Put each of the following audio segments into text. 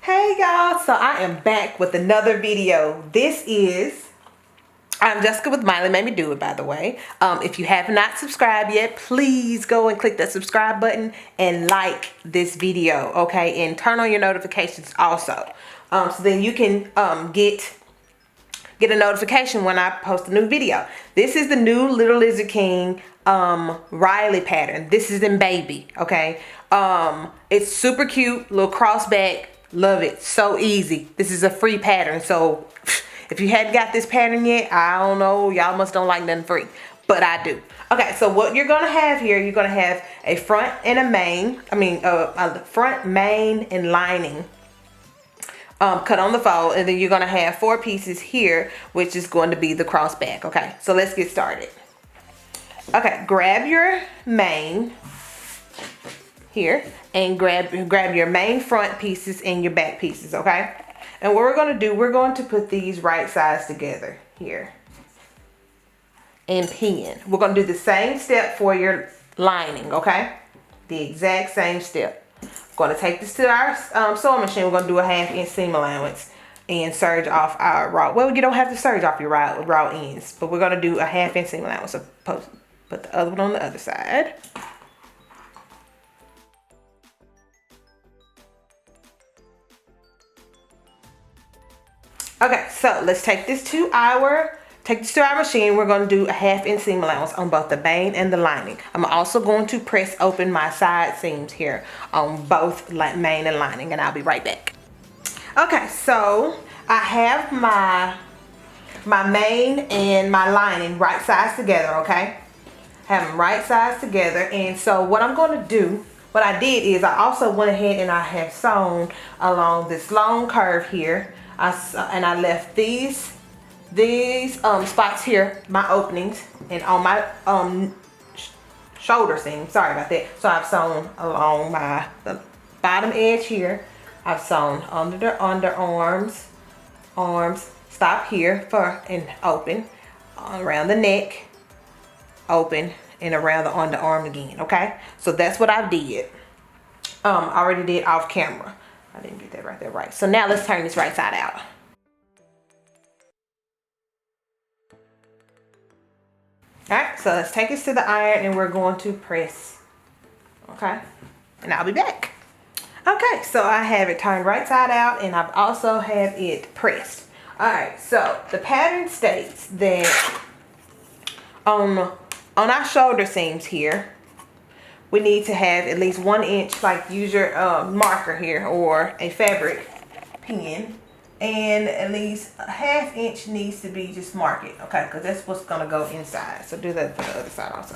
Hey y'all, so I am back with another video. I'm Jessica with Miley Made Me Do It, by the way. If you have not subscribed yet, please go and click that subscribe button and like this video, okay? And turn on your notifications also. So then you can get a notification when I post a new video. This is the new Little Lizard King Riley pattern. This is in baby, okay? It's super cute, little crossback. Love it. So easy. This is a free pattern. So if you hadn't got this pattern yet, I don't know. Y'all must don't like nothing free. But I do. Okay, so what you're going to have here, you're going to have a front and a main. A front, main, and lining cut on the fold. And then you're going to have 4 pieces here, which is going to be the cross back. Okay, so let's get started. Okay, grab your main here and grab your main front pieces and your back pieces, okay? And what we're going to do, we're going to put these right sides together here and pin. We're going to do the same step for your lining, okay? The exact same step. Going to take this to our sewing machine. We're going to do a 1/2 inch seam allowance and serge off our raw. Well, you don't have to serge off your raw ends, but we're going to do a 1/2 inch seam allowance. So put the other one on the other side. Okay, so let's take this to our machine. We're going to do a 1/2 inch seam allowance on both the main and the lining. I'm also going to press open my side seams here on both main and lining, and I'll be right back. Okay, so I have my main and my lining right sides together, okay? Have them right sides together, and so what I'm going to do, what I did is I also went ahead and I have sewn along this long curve here. And I left these spots here, my openings, and on my shoulder seam. Sorry about that. So I've sewn along the bottom edge here. I've sewn under the underarms, arms. Stop here and open around the neck, open, and around the underarm again. Okay. So that's what I did. I already did off camera. I didn't get that right there right. So now let's turn this right side out. Alright, so let's take this to the iron and we're going to press. Okay, and I'll be back. Okay, so I have it turned right side out and I've also have it pressed. Alright, so the pattern states that on our shoulder seams here, we need to have at least 1 inch, like use your marker here or a fabric pin, and at least a 1/2 inch needs to be just mark it, okay? Because that's what's gonna go inside. So do that for the other side also.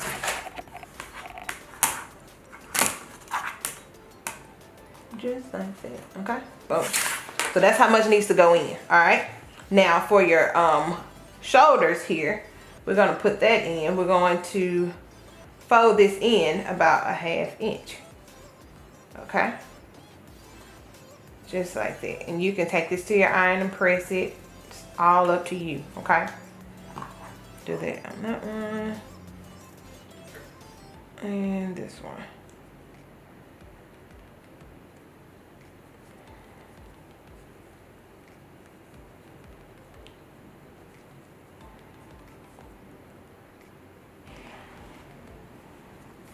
Just like that, okay? Boom. So that's how much needs to go in, all right? Now for your shoulders here, we're gonna put that in. We're going to fold this in about a 1/2 inch, okay? Just like that. And you can take this to your iron and press it. It's all up to you, okay? Do that on that one. And this one.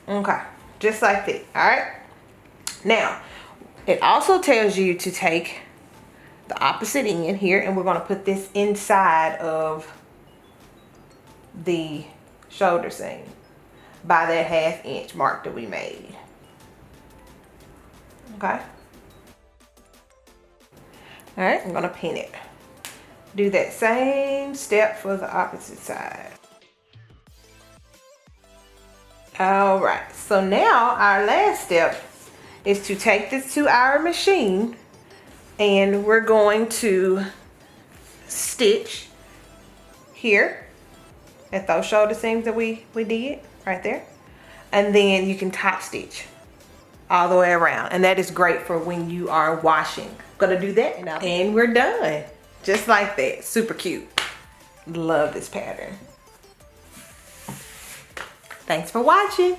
Okay, just like that. All right. Now, it also tells you to take the opposite end here, and we're going to put this inside of the shoulder seam by that 1/2 inch mark that we made. Okay. All right, I'm going to pin it. Do that same step for the opposite side. All right, so now our last step is to take this to our machine and we're going to stitch here at those shoulder seams that we did right there, and then you can top stitch all the way around, and that is great for when you are washing. Gonna do that and we're done, just like that. Super cute. Love this pattern. Thanks for watching.